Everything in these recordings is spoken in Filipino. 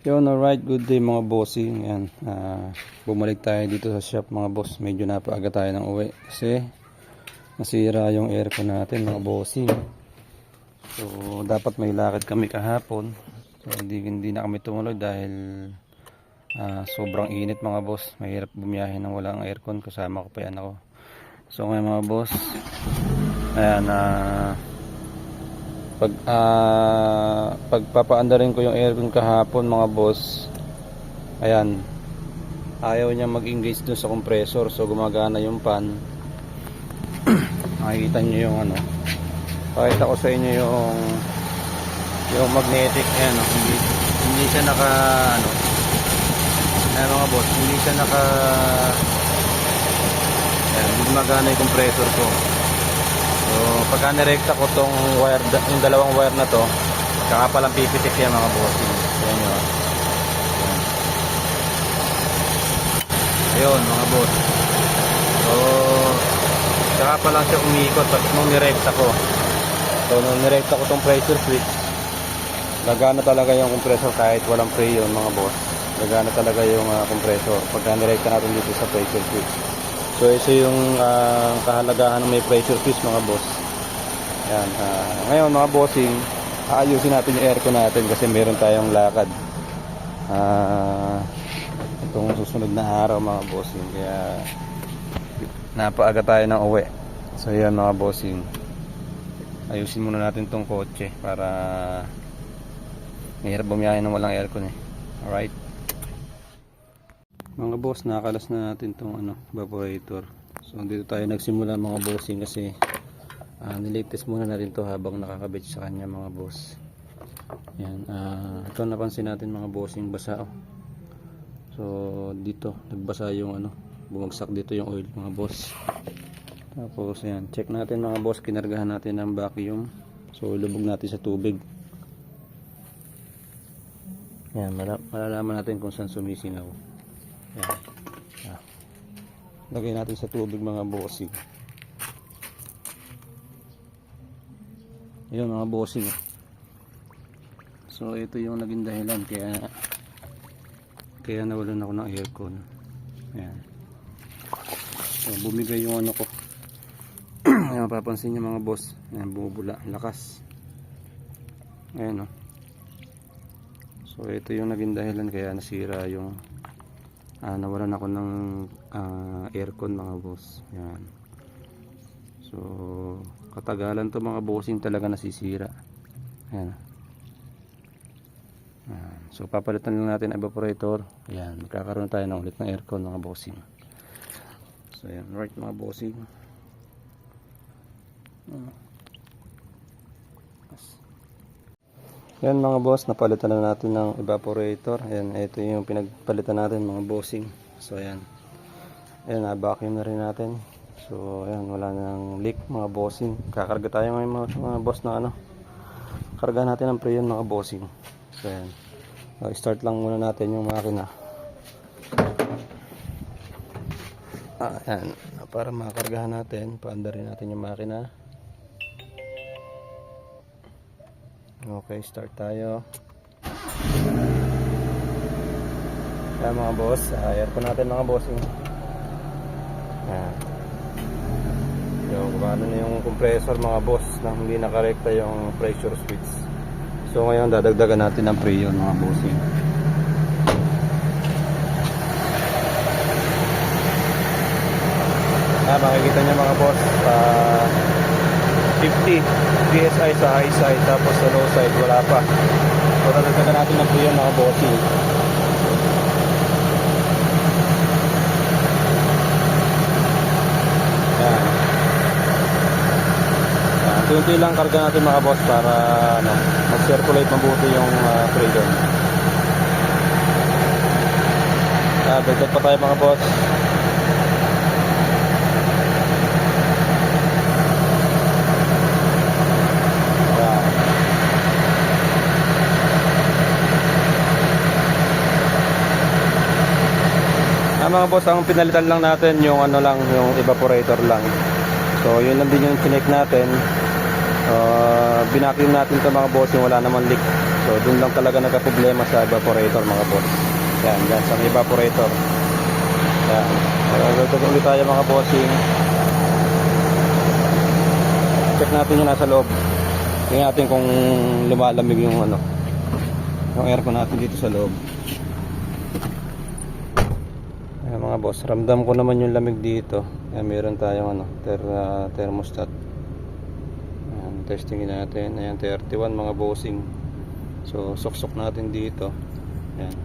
Yun, alright, good day mga bossing. Yan, bumalik tayo dito sa shop mga boss. Medyo napaaga tayo ng uwi kasi nasira yung aircon natin mga bossing. So dapat may lakad kami kahapon. So hindi na kami tumuloy dahil sobrang init mga boss. Mahirap bumiyahe ng walang aircon, kasama ko pa yan ako. So ngayon mga boss, ayan, pagpapaandarin ko yung aircon kahapon mga boss, ayan, ayaw niya mag-engage dun sa compressor, so gumagana yung fan. Makikita nyo yung pakita ko sa inyo yung magnetic, ayan, hindi siya naka ayan mga boss, hindi siya naka, ayan, hindi gumagana yung compressor ko. So pagka nirekta ko tong wire, yung dalawang wire na to, saka palang pipitik yan mga bossing. Ayan nyo. Ayun mga boss. So saka palang siya umikot nung nirekta ko. So nung nirekta ko tong pressure switch, gagana talaga yung compressor kahit walang pre yun mga boss. Gagana talaga yung compressor pagka nirekta natin dito sa pressure switch. So ito yung kahalagahan ng may pressure switch mga boss. Yan, ngayon mga bossing, aayusin natin yung aircon natin kasi meron tayong lakad itong susunod na araw mga bossing, kaya napaaga tayo ng uwi. So yan mga bossing, ayusin muna natin tong kotse para mahirap bumiyahe ng walang aircon Alright mga boss, nakalas na natin tong evaporator. So dito tayo nagsimula mga bossing kasi nilatest muna natin to habang nakakabit sa kanya mga boss. Yan, ito napansin natin mga bossing, basa So dito nagbasa yung bumagsak dito yung oil mga boss. Tapos yan, check natin mga boss, kinargahan natin ng vacuum. So ilubog natin sa tubig. Yan, malalaman natin kung saan sumisingaw. Yan. Lagay natin sa tubig mga bossing. Ayun mga bossing. So ito yung naging dahilan kaya nawalan ako ng aircon. Ayan. So bumigay yung ko. Ayan, mapapansin nyo mga boss. Ayan, bumubula. Lakas. Ayan So ito yung naging dahilan kaya nasira yung nawalan ako ng aircon mga boss. Yan. So katagalan to mga bossing talaga nasisira. Yan. So papalitan lang natin evaporator. Yan, magkakaroon tayo ng ulit ng aircon mga bossing. So yan, right mga bossing. Yan mga boss, napalitan na natin ng evaporator. Ayan, ito yung pinagpalitan natin mga bossing. So ayan, na-vacuum na rin natin. So ayan, wala nang leak mga bossing. Kakarga tayo ngayon mga boss na karga natin ang pre yun mga bossing. So ayan, start lang muna natin yung makina. Ayan, para makargahan natin, paandarin natin yung makina. Okay, start tayo. Ayan mga boss, aircon natin mga bossing. Ayan. Gumano na yung compressor mga boss nang hindi nakarekta yung pressure switch. So ngayon dadagdagan natin ng preyon mga bossing. Makikita nyo mga boss, 50 PSI sa high side, tapos sa low side wala pa. So dadagdagan natin ng preyon mga bossing. Tunti lang karga natin mga boss para mag-circulate mabuti yung freedom. Dagdag pa tayo mga boss. Mga boss, ang pinalitan lang natin yung yung evaporator lang. So yun lang din yung chinek natin. Binacuum natin ito mga boss, yung wala naman leak. So dun lang talaga nagka-problema sa evaporator mga boss. Yan, dyan sa may evaporator. Yan. Dito ulit tayo mga bossing. Check natin yung nasa loob. Tingnan natin kung lumalamig yung ano, yung aircon natin dito sa loob. Ayan mga boss, ramdam ko naman yung lamig dito. Ayan, meron tayong ano, thermostat. Ayan, testingin natin. Ayan, 31 mga bossing. So suksok natin dito. Ayan.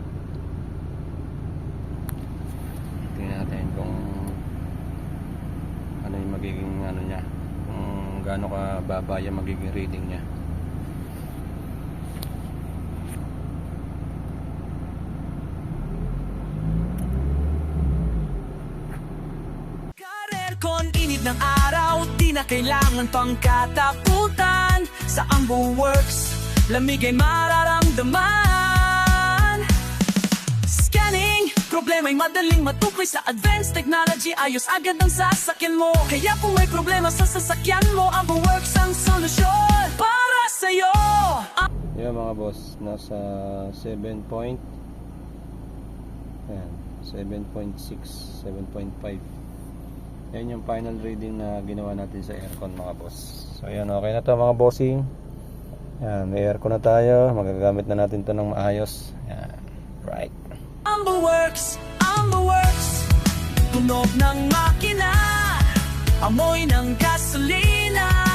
Tingnan natin kung ano yung magiging ano niya, kung gaano ka baba yung magiging reading niya. Aircon, init ng araw, di na kailangan pang katakutan. Sa Ambo Works, lamig ay mararamdaman. Scanning, problema ay madaling matukoy sa advanced technology. Ayos agad ang sasakyan mo, kaya kung may problema sa sasakyan mo, Ambo Works ang solusyon para sa'yo. Yan mga boss, nasa 7 point, ayan, 7.6, 7.5. Yan yung final reading na ginawa natin sa aircon mga boss. So yan, okay na to mga bossing. Yan, may aircon na tayo. Magagamit na natin to ng maayos. Yan, right. Ambo Works, tunog ng makina, amoy ng gasolina.